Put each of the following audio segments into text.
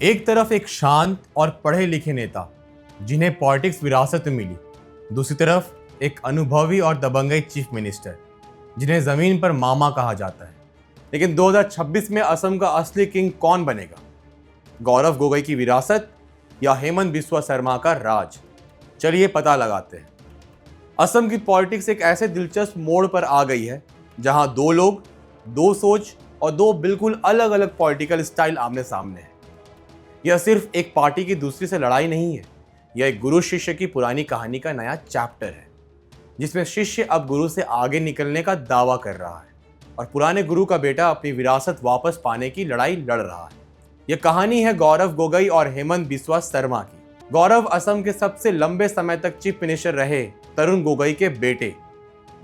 एक तरफ एक शांत और पढ़े लिखे नेता जिन्हें पॉलिटिक्स विरासत में मिली, दूसरी तरफ एक अनुभवी और दबंगई चीफ मिनिस्टर जिन्हें जमीन पर मामा कहा जाता है। लेकिन 2026 में असम का असली किंग कौन बनेगा? गौरव गोगोई की विरासत या हेमंत बिस्वा शर्मा का राज? चलिए पता लगाते हैं। असम की पॉलिटिक्स एक ऐसे दिलचस्प मोड़ पर आ गई है जहां दो लोग, दो सोच और दो बिल्कुल अलग अलग पॉलिटिकल स्टाइल आमने सामने हैं। यह सिर्फ एक पार्टी की दूसरी से लड़ाई नहीं है, यह एक गुरु शिष्य की पुरानी कहानी का नया चैप्टर है, जिसमें शिष्य अब गुरु से आगे निकलने का दावा कर रहा है और पुराने गुरु का बेटा अपनी विरासत वापस पाने की लड़ाई लड़ रहा है। यह कहानी है गौरव गोगोई और हेमंत बिस्वा शर्मा की। गौरव असम के सबसे लंबे समय तक चीफ मिनिस्टर रहे तरुण गोगोई के बेटे,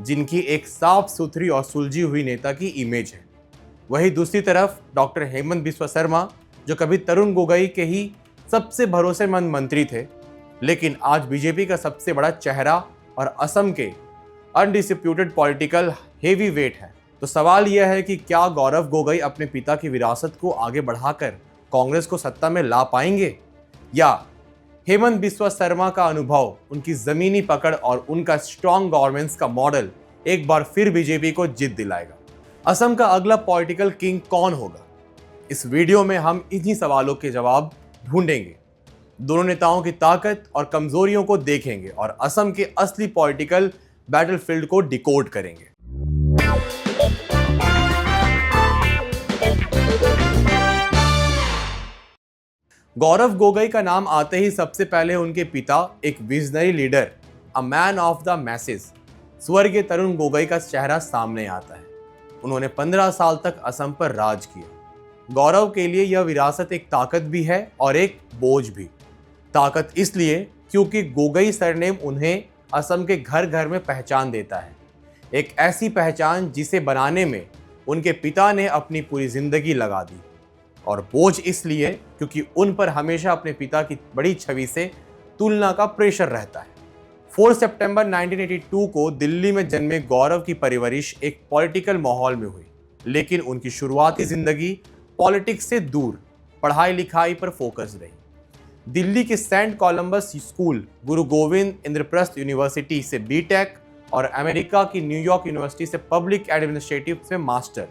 जिनकी एक साफ सुथरी और सुलझी हुई नेता की इमेज है। वहीं दूसरी तरफ डॉक्टर हेमंत बिस्वा शर्मा, जो कभी तरुण गोगोई के ही सबसे भरोसेमंद मंत्री थे, लेकिन आज बीजेपी का सबसे बड़ा चेहरा और असम के अनडिस्प्यूटेड पॉलिटिकल हेवी वेट है। तो सवाल यह है कि क्या गौरव गोगोई अपने पिता की विरासत को आगे बढ़ाकर कांग्रेस को सत्ता में ला पाएंगे, या हेमंत बिस्वा शर्मा का अनुभव, उनकी जमीनी पकड़ और उनका स्ट्रॉन्ग गवर्नेंस का मॉडल एक बार फिर बीजेपी को जीत दिलाएगा? असम का अगला पॉलिटिकल किंग कौन होगा? इस वीडियो में हम इन्हीं सवालों के जवाब ढूंढेंगे, दोनों नेताओं की ताकत और कमजोरियों को देखेंगे और असम के असली पॉलिटिकल बैटलफील्ड को डिकोड करेंगे। गौरव गोगोई का नाम आते ही सबसे पहले उनके पिता, एक visionary leader, a man of the message, स्वर्गीय तरुण गोगोई का चेहरा सामने आता है। उन्होंने 15 साल तक असम पर राज किया। गौरव के लिए यह विरासत एक ताकत भी है और एक बोझ भी। ताकत इसलिए क्योंकि गोगोई सरनेम उन्हें असम के घर घर में पहचान देता है, एक ऐसी पहचान जिसे बनाने में उनके पिता ने अपनी पूरी जिंदगी लगा दी। और बोझ इसलिए क्योंकि उन पर हमेशा अपने पिता की बड़ी छवि से तुलना का प्रेशर रहता है। 4 सितंबर 1982 को दिल्ली में जन्मे गौरव की परवरिश एक पॉलिटिकल माहौल में हुई, लेकिन उनकी शुरुआती जिंदगी पॉलिटिक्स से दूर पढ़ाई लिखाई पर फोकस रही। दिल्ली के सेंट कोलंबस स्कूल, गुरु गोविंद इंद्रप्रस्थ यूनिवर्सिटी से बीटेक और अमेरिका की न्यूयॉर्क यूनिवर्सिटी से पब्लिक एडमिनिस्ट्रेटिव से मास्टर,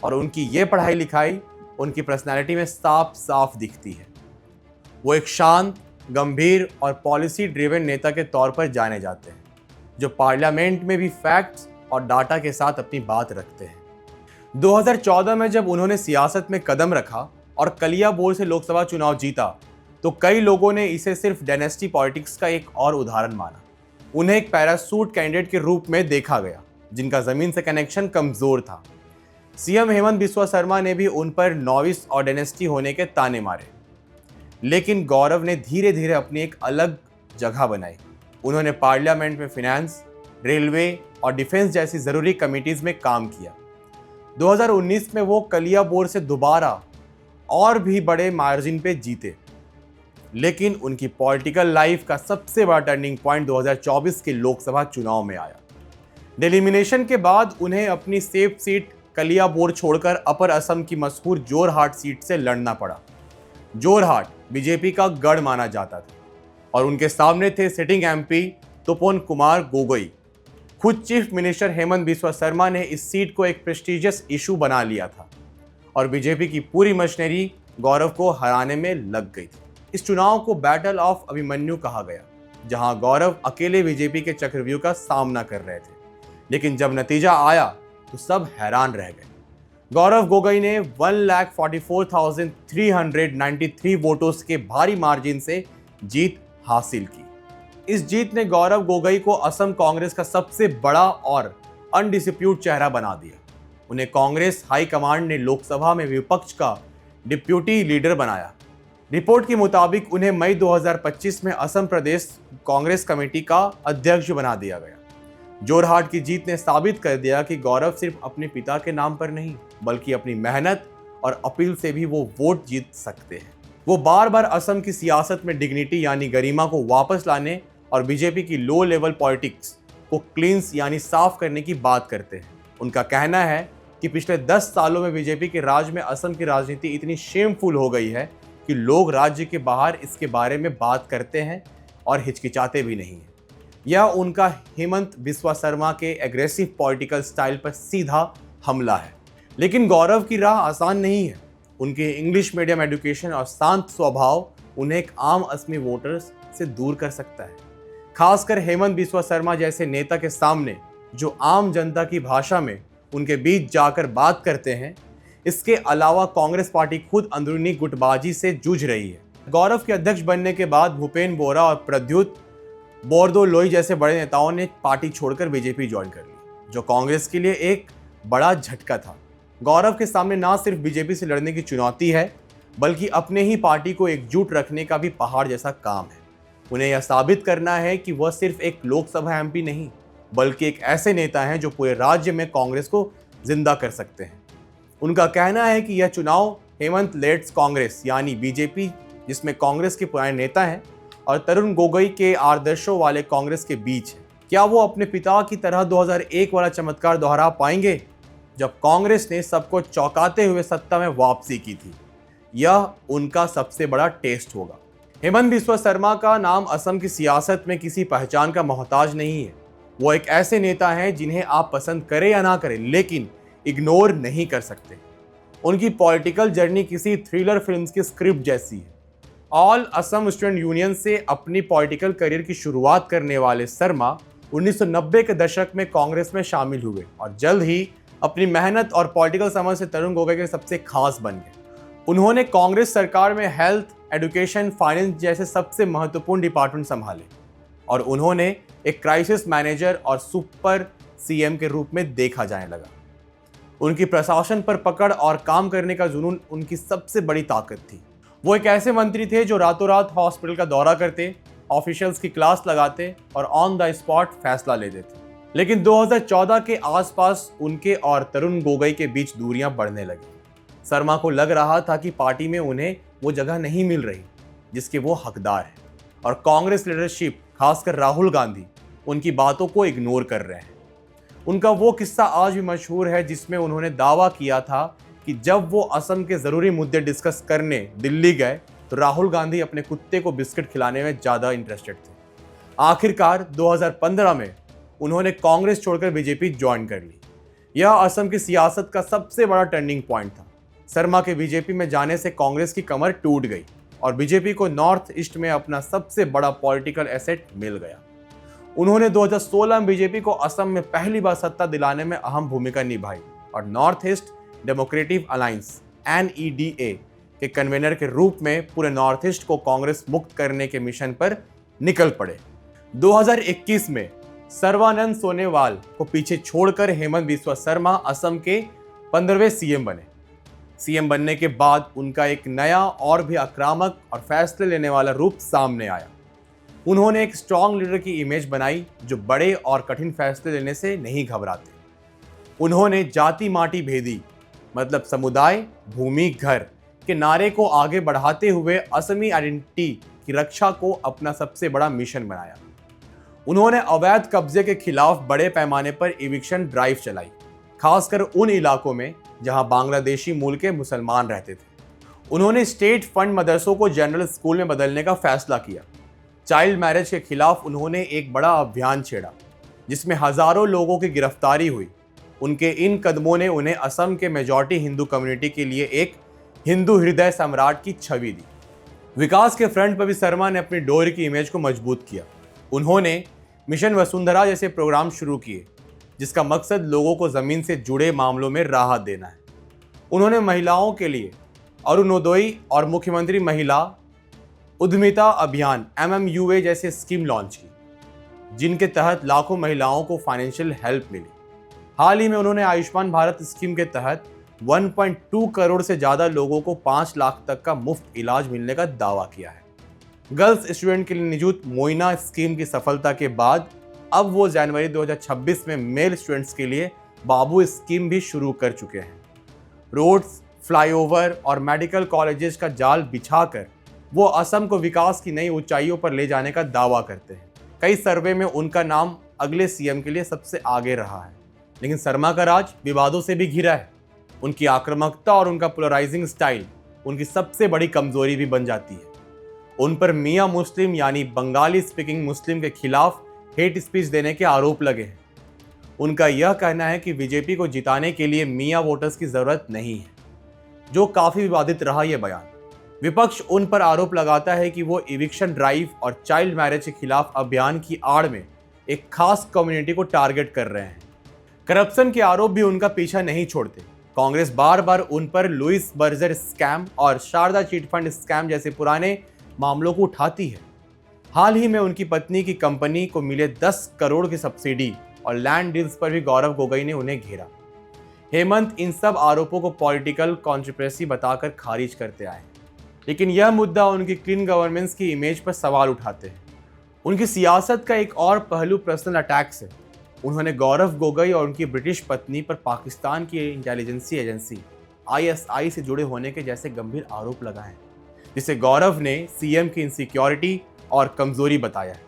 और उनकी ये पढ़ाई लिखाई उनकी पर्सनालिटी में साफ साफ दिखती है। वो एक शांत, गंभीर और पॉलिसी ड्रिवन नेता के तौर पर जाने जाते हैं, जो पार्लियामेंट में भी फैक्ट्स और डाटा के साथ अपनी बात रखते हैं। 2014 में जब उन्होंने सियासत में कदम रखा और कलियाबोर से लोकसभा चुनाव जीता, तो कई लोगों ने इसे सिर्फ डायनेस्टी पॉलिटिक्स का एक और उदाहरण माना। उन्हें एक पैरासूट कैंडिडेट के रूप में देखा गया, जिनका जमीन से कनेक्शन कमजोर था। सीएम हेमंत बिस्वा शर्मा ने भी उन पर नॉविस और डायनेस्टी होने के ताने मारे, लेकिन गौरव ने धीरे धीरे अपनी एक अलग जगह बनाई। उन्होंने पार्लियामेंट में फिनेंस, रेलवे और डिफेंस जैसी जरूरी कमिटीज में काम किया। 2019 में वो कलियाबोर से दोबारा और भी बड़े मार्जिन पे जीते, लेकिन उनकी पॉलिटिकल लाइफ का सबसे बड़ा टर्निंग पॉइंट 2024 के लोकसभा चुनाव में आया। डिलिमिनेशन के बाद उन्हें अपनी सेफ सीट कलियाबोर छोड़कर अपर असम की मशहूर जोरहाट सीट से लड़ना पड़ा। जोरहाट बीजेपी का गढ़ माना जाता था और उनके सामने थे सिटिंग एमपी तपोन कुमार गोगोई। खुद चीफ मिनिस्टर हेमंत बिस्वा शर्मा ने इस सीट को एक प्रेस्टिजियस इशू बना लिया था और बीजेपी की पूरी मशीनरी गौरव को हराने में लग गई थी। इस चुनाव को बैटल ऑफ अभिमन्यु कहा गया, जहां गौरव अकेले बीजेपी के चक्रव्यूह का सामना कर रहे थे, लेकिन जब नतीजा आया तो सब हैरान रह गए। गौरव गोगोई ने 1,44,393 वोटों के भारी मार्जिन से जीत हासिल की। इस जीत ने गौरव गोगोई को असम कांग्रेस का सबसे बड़ा और अनडिस्प्यूट चेहरा बना दिया। उन्हें कांग्रेस हाई कमांड ने लोकसभा में विपक्ष का डिप्यूटी लीडर बनाया। रिपोर्ट के मुताबिक उन्हें मई 2025 में असम प्रदेश कांग्रेस कमेटी का अध्यक्ष बना दिया गया। जोरहाट की जीत ने साबित कर दिया कि गौरव सिर्फ अपने पिता के नाम पर नहीं, बल्कि अपनी मेहनत और अपील से भी वो वोट जीत सकते हैं। वो बार बार असम की सियासत में डिग्निटी यानी गरिमा को वापस लाने और बीजेपी की लो लेवल पॉलिटिक्स को क्लींस यानी साफ करने की बात करते हैं। उनका कहना है कि पिछले 10 सालों में बीजेपी के राज में असम की राजनीति इतनी शेमफुल हो गई है कि लोग राज्य के बाहर इसके बारे में बात करते हैं और हिचकिचाते भी नहीं हैं। यह उनका हेमंत बिस्वा शर्मा के एग्रेसिव पॉलिटिकल स्टाइल पर सीधा हमला है। लेकिन गौरव की राह आसान नहीं है। उनके इंग्लिश मीडियम एजुकेशन और शांत स्वभाव उन्हें एक आम असमी वोटर्स से दूर कर सकता है। खासकर हेमंत बिस्वा शर्मा जैसे नेता के सामने जो आम जनता की भाषा में उनके बीच जाकर बात करते हैं। इसके अलावा कांग्रेस पार्टी खुद अंदरूनी गुटबाजी से जूझ रही है। गौरव के अध्यक्ष बनने के बाद भूपेन बोरा और प्रद्युत बोरदोलोई जैसे बड़े नेताओं ने पार्टी छोड़कर बीजेपी ज्वाइन कर ली, जो कांग्रेस के लिए एक बड़ा झटका था। गौरव के सामने ना सिर्फ बीजेपी से लड़ने की चुनौती है, बल्कि अपने ही पार्टी को एकजुट रखने का भी पहाड़ जैसा काम है। उन्हें यह साबित करना है कि वह सिर्फ एक लोकसभा एमपी नहीं, बल्कि एक ऐसे नेता हैं जो पूरे राज्य में कांग्रेस को जिंदा कर सकते हैं। उनका कहना है कि यह चुनाव हेमंत लेड्स कांग्रेस यानी बीजेपी, जिसमें कांग्रेस के पुराने नेता हैं, और तरुण गोगोई के आदर्शों वाले कांग्रेस के बीच है। क्या वो अपने पिता की तरह 2001 वाला चमत्कार दोहरा पाएंगे, जब कांग्रेस ने सबको चौंकाते हुए सत्ता में वापसी की थी? यह उनका सबसे बड़ा टेस्ट होगा। हेमंत बिस्वा शर्मा का नाम असम की सियासत में किसी पहचान का मोहताज नहीं है। वो एक ऐसे नेता हैं जिन्हें आप पसंद करें या ना करें, लेकिन इग्नोर नहीं कर सकते। उनकी पॉलिटिकल जर्नी किसी थ्रिलर फिल्म की स्क्रिप्ट जैसी है। ऑल असम स्टूडेंट यूनियन से अपनी पॉलिटिकल करियर की शुरुआत करने वाले शर्मा 1990 के दशक में कांग्रेस में शामिल हुए और जल्द ही अपनी मेहनत और पॉलिटिकल समझ से तरुण गोगोई के सबसे खास बन गए। उन्होंने कांग्रेस सरकार में हेल्थ, एजुकेशन, फाइनेंस जैसे सबसे महत्वपूर्ण डिपार्टमेंट संभाले और उन्होंने एक क्राइसिस मैनेजर और सुपर सीएम के रूप में देखा जाने लगा। उनकी प्रशासन पर पकड़ और काम करने का जुनून उनकी सबसे बड़ी ताकत थी। वो एक ऐसे मंत्री थे जो रातों रात हॉस्पिटल का दौरा करते, ऑफिशियल्स की क्लास लगाते और ऑन द स्पॉट फैसला लेते थे। लेकिन 2014 के आसपास उनके और तरुण गोगोई के बीच दूरियां बढ़ने लगी। शर्मा को लग रहा था कि पार्टी में उन्हें वो जगह नहीं मिल रही जिसके वो हकदार हैं, और कांग्रेस लीडरशिप, खासकर राहुल गांधी, उनकी बातों को इग्नोर कर रहे हैं। उनका वो किस्सा आज भी मशहूर है जिसमें उन्होंने दावा किया था कि जब वो असम के जरूरी मुद्दे डिस्कस करने दिल्ली गए तो राहुल गांधी अपने कुत्ते को बिस्किट खिलाने में ज्यादा इंटरेस्टेड थे। आखिरकार 2015 में उन्होंने कांग्रेस छोड़कर बीजेपी ज्वाइन कर ली। यह असम की सियासत का सबसे बड़ा टर्निंग पॉइंट था। शर्मा के बीजेपी में जाने से कांग्रेस की कमर टूट गई और बीजेपी को नॉर्थ ईस्ट में अपना सबसे बड़ा पॉलिटिकल एसेट मिल गया। उन्होंने 2016 में बीजेपी को असम में पहली बार सत्ता दिलाने में अहम भूमिका निभाई और north east democratic alliance (NEDA) के कन्वेनर के रूप में पूरे नॉर्थ ईस्ट को कांग्रेस मुक्त करने के मिशन पर निकल पड़े। 2021 में सर्बानंद सोनोवाल को पीछे छोड़कर हेमंत बिस्वा शर्मा असम के 15वें सीएम बने। सीएम बनने के बाद उनका एक नया और भी आक्रामक और फैसले लेने वाला रूप सामने आया। उन्होंने एक स्ट्रॉन्ग लीडर की इमेज बनाई जो बड़े और कठिन फैसले लेने से नहीं घबराते। उन्होंने जाति माटी भेदी, मतलब समुदाय, भूमि, घर के नारे को आगे बढ़ाते हुए असमी आइडेंटिटी की रक्षा को अपना सबसे बड़ा मिशन बनाया। उन्होंने अवैध कब्जे के खिलाफ बड़े पैमाने पर इविक्शन ड्राइव चलाई, खासकर उन इलाकों में जहां बांग्लादेशी मूल के मुसलमान रहते थे। उन्होंने स्टेट फंड मदरसों को जनरल स्कूल में बदलने का फैसला किया। चाइल्ड मैरिज के खिलाफ उन्होंने एक बड़ा अभियान छेड़ा जिसमें हजारों लोगों की गिरफ्तारी हुई। उनके इन कदमों ने उन्हें असम के मेजॉरिटी हिंदू कम्युनिटी के लिए एक हिंदू हृदय सम्राट की छवि दी। विकास के फ्रंट पर भी शर्मा ने अपनी डोर की इमेज को मजबूत किया। उन्होंने मिशन वसुंधरा जैसे प्रोग्राम शुरू किए जिसका मकसद लोगों को जमीन से जुड़े मामलों में राहत देना है। उन्होंने महिलाओं के लिए अरुणोदय और मुख्यमंत्री महिला उद्यमिता अभियान (MMUA) जैसे स्कीम लॉन्च की, जिनके तहत लाखों महिलाओं को फाइनेंशियल हेल्प मिली। हाल ही में उन्होंने आयुष्मान भारत स्कीम के तहत 1.2 करोड़ से ज़्यादा लोगों को 5 लाख तक का मुफ्त इलाज मिलने का दावा किया है। गर्ल्स स्टूडेंट के लिए निजुत मोइना स्कीम की सफलता के बाद अब वो जनवरी 2026 में मेल स्टूडेंट्स के लिए बाबू स्कीम भी शुरू कर चुके हैं। रोड्स, फ्लाईओवर और मेडिकल कॉलेजेस का जाल बिछाकर वो असम को विकास की नई ऊंचाइयों पर ले जाने का दावा करते हैं। कई सर्वे में उनका नाम अगले सीएम के लिए सबसे आगे रहा है। लेकिन शर्मा का राज विवादों से भी घिरा है। उनकी आक्रामकता और उनका पोलराइजिंग स्टाइल उनकी सबसे बड़ी कमजोरी भी बन जाती है। उन पर मियां मुस्लिम यानी बंगाली स्पीकिंग मुस्लिम के खिलाफ हेट स्पीच देने के आरोप लगे हैं। उनका यह कहना है कि बीजेपी को जिताने के लिए मियां वोटर्स की जरूरत नहीं है, जो काफी विवादित रहा यह बयान। विपक्ष उन पर आरोप लगाता है कि वो इविक्शन ड्राइव और चाइल्ड मैरिज के खिलाफ अभियान की आड़ में एक खास कम्युनिटी को टारगेट कर रहे हैं। करप्शन के आरोप भी उनका पीछा नहीं छोड़ते। कांग्रेस बार बार उन पर लुइस बर्जर स्कैम और शारदा चिट फंड स्कैम जैसे पुराने मामलों को उठाती है। हाल ही में उनकी पत्नी की कंपनी को मिले 10 करोड़ की सब्सिडी और लैंड डील्स पर भी गौरव गोगोई ने उन्हें घेरा। हेमंत इन सब आरोपों को पॉलिटिकल कॉन्स्पिरेसी बताकर खारिज करते आए, लेकिन यह मुद्दा उनकी क्लीन गवर्नेंस की इमेज पर सवाल उठाते हैं। उनकी सियासत का एक और पहलू पर्सनल अटैक्स है। उन्होंने गौरव गोगोई और उनकी ब्रिटिश पत्नी पर पाकिस्तान की इंटेलिजेंसी एजेंसी ISI से जुड़े होने के जैसे गंभीर आरोप लगाए, जिसे गौरव ने सीएम की इनसिक्योरिटी और कमजोरी बताया है।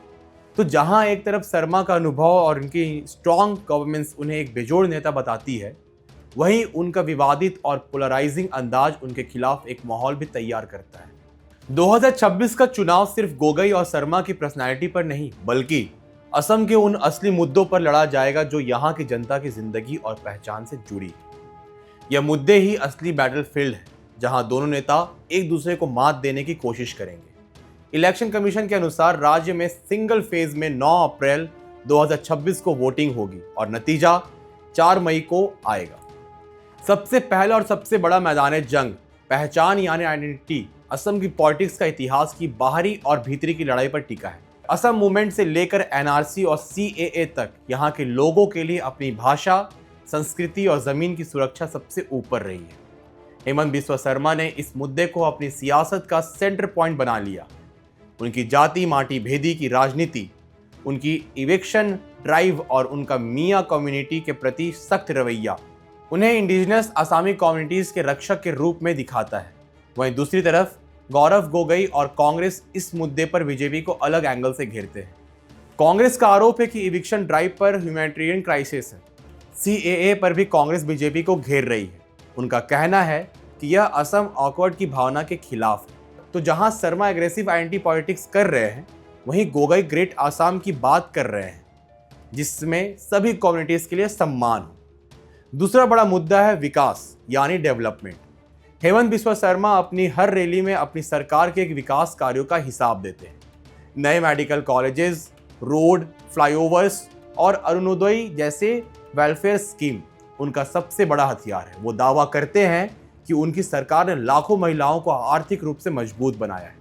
तो जहां एक तरफ शर्मा का अनुभव और उनकी स्ट्रॉन्ग गवर्नेंस उन्हें एक बेजोड़ नेता बताती है, वहीं उनका विवादित और पोलराइजिंग अंदाज उनके खिलाफ एक माहौल भी तैयार करता है। 2026 का चुनाव सिर्फ गोगोई और शर्मा की पर्सनालिटी पर नहीं, बल्कि असम के उन असली मुद्दों पर लड़ा जाएगा जो यहाँ की जनता की जिंदगी और पहचान से जुड़ी है। यह मुद्दे ही असली बैटलफील्ड है, जहां दोनों नेता एक दूसरे को मात देने की कोशिश करेंगे। इलेक्शन कमीशन के अनुसार राज्य में सिंगल फेज में 9 अप्रैल 2026 को वोटिंग होगी और नतीजा 4 मई को आएगा। सबसे पहला और सबसे बड़ा मैदान जंग पहचान यानी आइडेंटिटी असम की पॉलिटिक्स का इतिहास की बाहरी और भीतरी की लड़ाई पर टिका है। असम मूवमेंट से लेकर NRC और CAA तक यहाँ के लोगों के लिए अपनी भाषा, संस्कृति और जमीन की सुरक्षा सबसे ऊपर रही है। हेमंत बिस्वा शर्मा ने इस मुद्दे को अपनी सियासत का सेंटर पॉइंट बना लिया। उनकी जाति माटी भेदी की राजनीति, उनकी इविक्शन ड्राइव और उनका मियां कम्युनिटी के प्रति सख्त रवैया उन्हें इंडिजिनस आसामी कम्युनिटीज के रक्षक के रूप में दिखाता है। वहीं दूसरी तरफ गौरव गोगोई और कांग्रेस इस मुद्दे पर बीजेपी को अलग एंगल से घेरते हैं। कांग्रेस का आरोप है कि इविक्शन ड्राइव पर ह्यूमैनिटेरियन क्राइसिस है। CAA पर भी कांग्रेस बीजेपी को घेर रही है। उनका कहना है कि यह असम ऑकवर्ड की भावना के खिलाफ है। तो जहां शर्मा एग्रेसिव एंटी पॉलिटिक्स कर रहे हैं, वहीं गोगोई ग्रेट आसाम की बात कर रहे हैं, जिसमें सभी कम्युनिटीज के लिए सम्मान हो। दूसरा बड़ा मुद्दा है विकास यानी डेवलपमेंट। हेमंत बिस्वा शर्मा अपनी हर रैली में अपनी सरकार के विकास कार्यों का हिसाब देते हैं। नए मेडिकल कॉलेजेस, रोड, फ्लाईओवर्स और अरुणोदय जैसे वेलफेयर स्कीम उनका सबसे बड़ा हथियार है। वो दावा करते हैं कि उनकी सरकार ने लाखों महिलाओं को आर्थिक रूप से मजबूत बनाया है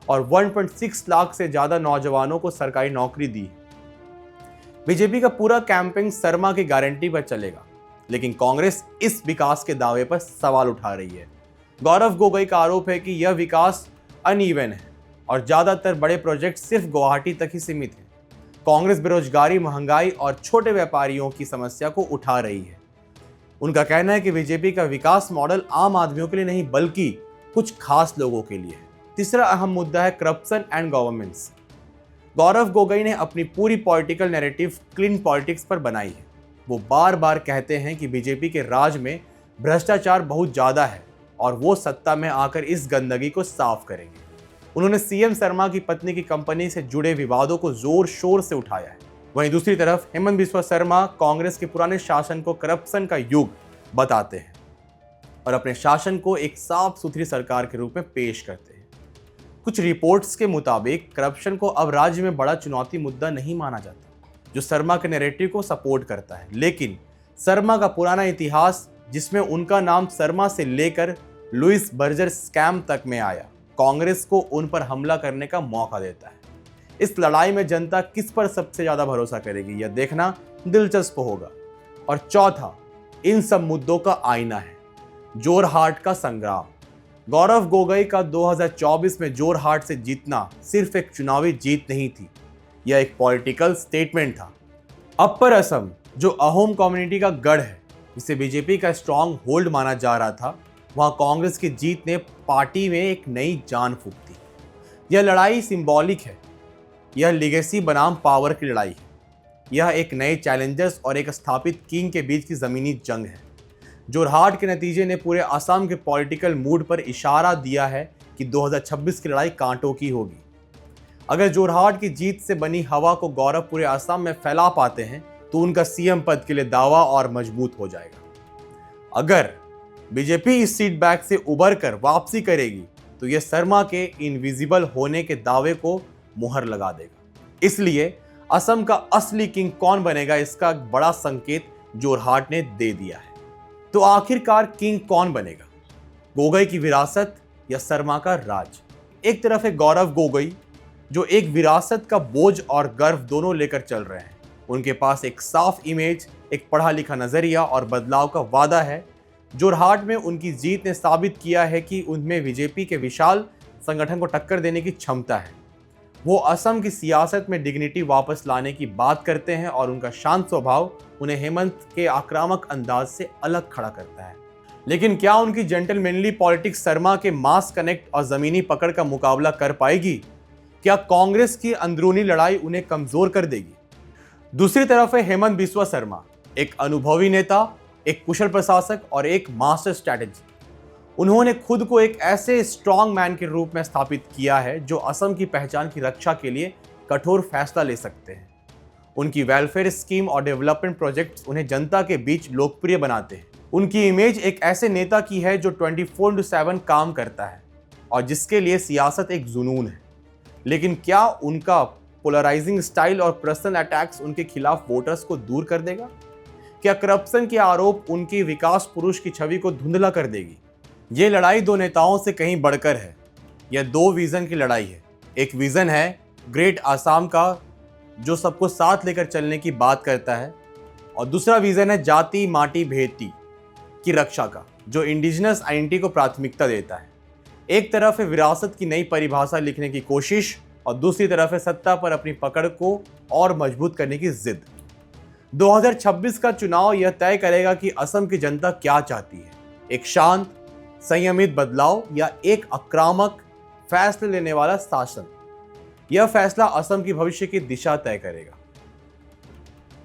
और 1.6 लाख से ज्यादा नौजवानों को सरकारी नौकरी दी है। बीजेपी का पूरा कैंपेन शर्मा की गारंटी पर चलेगा, लेकिन कांग्रेस इस विकास के दावे पर सवाल उठा रही है। गौरव गोगोई का आरोप है कि यह विकास अनइवन है और ज्यादातर बड़े प्रोजेक्ट सिर्फ गुवाहाटी तक ही सीमित है। कांग्रेस बेरोजगारी, महंगाई और छोटे व्यापारियों की समस्या को उठा रही है। उनका कहना है कि बीजेपी का विकास मॉडल आम आदमियों के लिए नहीं, बल्कि कुछ खास लोगों के लिए है। तीसरा अहम मुद्दा है corruption and governance. Gaurav Gogoi ने अपनी पूरी पॉलिटिकल नैरेटिव क्लीन पॉलिटिक्स पर बनाई है। वो बार बार कहते हैं कि बीजेपी के राज में भ्रष्टाचार बहुत ज्यादा है और वो सत्ता में आकर इस गंदगी को साफ करेंगे। उन्होंने CM शर्मा की पत्नी की कंपनी से जुड़े विवादों को जोर शोर से उठाया है। वहीं दूसरी तरफ हेमंत बिस्वा शर्मा कांग्रेस के पुराने शासन को करप्शन का युग बताते हैं और अपने शासन को एक साफ सुथरी सरकार के रूप में पेश करते हैं। कुछ रिपोर्ट्स के मुताबिक करप्शन को अब राज्य में बड़ा चुनौती मुद्दा नहीं माना जाता, जो शर्मा के नैरेटिव को सपोर्ट करता है। लेकिन शर्मा का पुराना इतिहास, जिसमें उनका नाम शर्मा से लेकर लुइस बर्जर स्कैम तक में आया, कांग्रेस को उन पर हमला करने का मौका देता है। इस लड़ाई में जनता किस पर सबसे ज्यादा भरोसा करेगी, यह देखना दिलचस्प होगा। और चौथा, इन सब मुद्दों का आईना है जोरहाट का संग्राम। गौरव गोगोई का 2024 में जोरहाट से जीतना सिर्फ एक चुनावी जीत नहीं थी, यह एक पॉलिटिकल स्टेटमेंट था। अपर असम, जो अहोम कम्युनिटी का गढ़ है, जिसे बीजेपी का स्ट्रॉन्ग होल्ड माना जा रहा था, वहां कांग्रेस की जीत ने पार्टी में एक नई जान फूंक दी। यह लड़ाई सिंबॉलिक है। यह लीगेसी बनाम पावर की लड़ाई है। यह एक नए चैलेंजर्स और एक स्थापित किंग के बीच की जमीनी जंग है। जोरहाट के नतीजे ने पूरे असम के पॉलिटिकल मूड पर इशारा दिया है कि 2026 की लड़ाई कांटों की होगी। अगर जोरहाट की जीत से बनी हवा को गौरव पूरे असम में फैला पाते हैं तो उनका सीएम पद के लिए दावा और मजबूत हो जाएगा। अगर बीजेपी इस सीट बैक से उबर कर वापसी करेगी तो यह शर्मा के इनविजिबल होने के दावे को मुहर लगा देगा। इसलिए असम का असली किंग कौन बनेगा, इसका बड़ा संकेत जोरहाट ने दे दिया है। तो आखिरकार किंग कौन बनेगा, गोगोई की विरासत या शर्मा का राज? एक तरफ है गौरव गोगोई जो एक विरासत का बोझ और गर्व दोनों लेकर चल रहे हैं। उनके पास एक साफ इमेज, एक पढ़ा लिखा नजरिया और बदलाव का वादा है। जोरहाट में उनकी जीत ने साबित किया है कि उनमें बीजेपी के विशाल संगठन को टक्कर देने की क्षमता है। वो असम की सियासत में डिग्निटी वापस लाने की बात करते हैं और उनका शांत स्वभाव उन्हें हेमंत के आक्रामक अंदाज से अलग खड़ा करता है। लेकिन क्या उनकी जेंटलमैनली पॉलिटिक्स शर्मा के मास कनेक्ट और जमीनी पकड़ का मुकाबला कर पाएगी? क्या कांग्रेस की अंदरूनी लड़ाई उन्हें कमजोर कर देगी? दूसरी तरफ है हेमंत बिस्वा शर्मा, एक अनुभवी नेता, एक कुशल प्रशासक और एक मास्टर स्ट्रैटेजी। उन्होंने खुद को एक ऐसे स्ट्रॉन्ग मैन के रूप में स्थापित किया है जो असम की पहचान की रक्षा के लिए कठोर फैसला ले सकते हैं। उनकी वेलफेयर स्कीम और डेवलपमेंट प्रोजेक्ट्स उन्हें जनता के बीच लोकप्रिय बनाते हैं। उनकी इमेज एक ऐसे नेता की है जो 24/7 काम करता है और जिसके लिए सियासत एक जुनून है। लेकिन क्या उनका पोलराइजिंग स्टाइल और पर्सनल अटैक्स उनके खिलाफ वोटर्स को दूर कर देगा? क्या करप्शन के आरोप उनकी विकास पुरुष की छवि को धुंधला कर देगी? ये लड़ाई दो नेताओं से कहीं बढ़कर है। यह दो विजन की लड़ाई है। एक विजन है ग्रेट आसाम का जो सबको साथ लेकर चलने की बात करता है, और दूसरा विजन है जाति माटी भेदी की रक्षा का जो इंडिजिनस आइडेंटिटी को प्राथमिकता देता है। एक तरफ है विरासत की नई परिभाषा लिखने की कोशिश और दूसरी तरफ है सत्ता पर अपनी पकड़ को और मजबूत करने की जिद। 2026 का चुनाव यह तय करेगा कि असम की जनता क्या चाहती है, एक शांत संयमित बदलाव या एक आक्रामक फैसले लेने वाला शासन। यह फैसला असम की भविष्य की दिशा तय करेगा।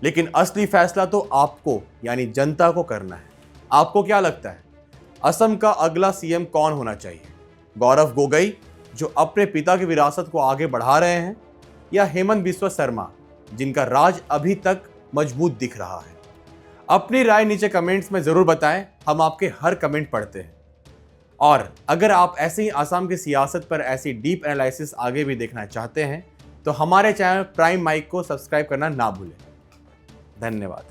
लेकिन असली फैसला तो आपको यानी जनता को करना है। आपको क्या लगता है, असम का अगला सीएम कौन होना चाहिए? गौरव गोगोई जो अपने पिता की विरासत को आगे बढ़ा रहे हैं, या हेमंत बिस्वा शर्मा जिनका राज अभी तक मजबूत दिख रहा है? अपनी राय नीचे कमेंट्स में जरूर बताएं, हम आपके हर कमेंट पढ़ते हैं। और अगर आप ऐसे ही असम की सियासत पर ऐसी डीप एनालिसिस आगे भी देखना चाहते हैं तो हमारे चैनल प्राइम माइक को सब्सक्राइब करना ना भूलें। धन्यवाद।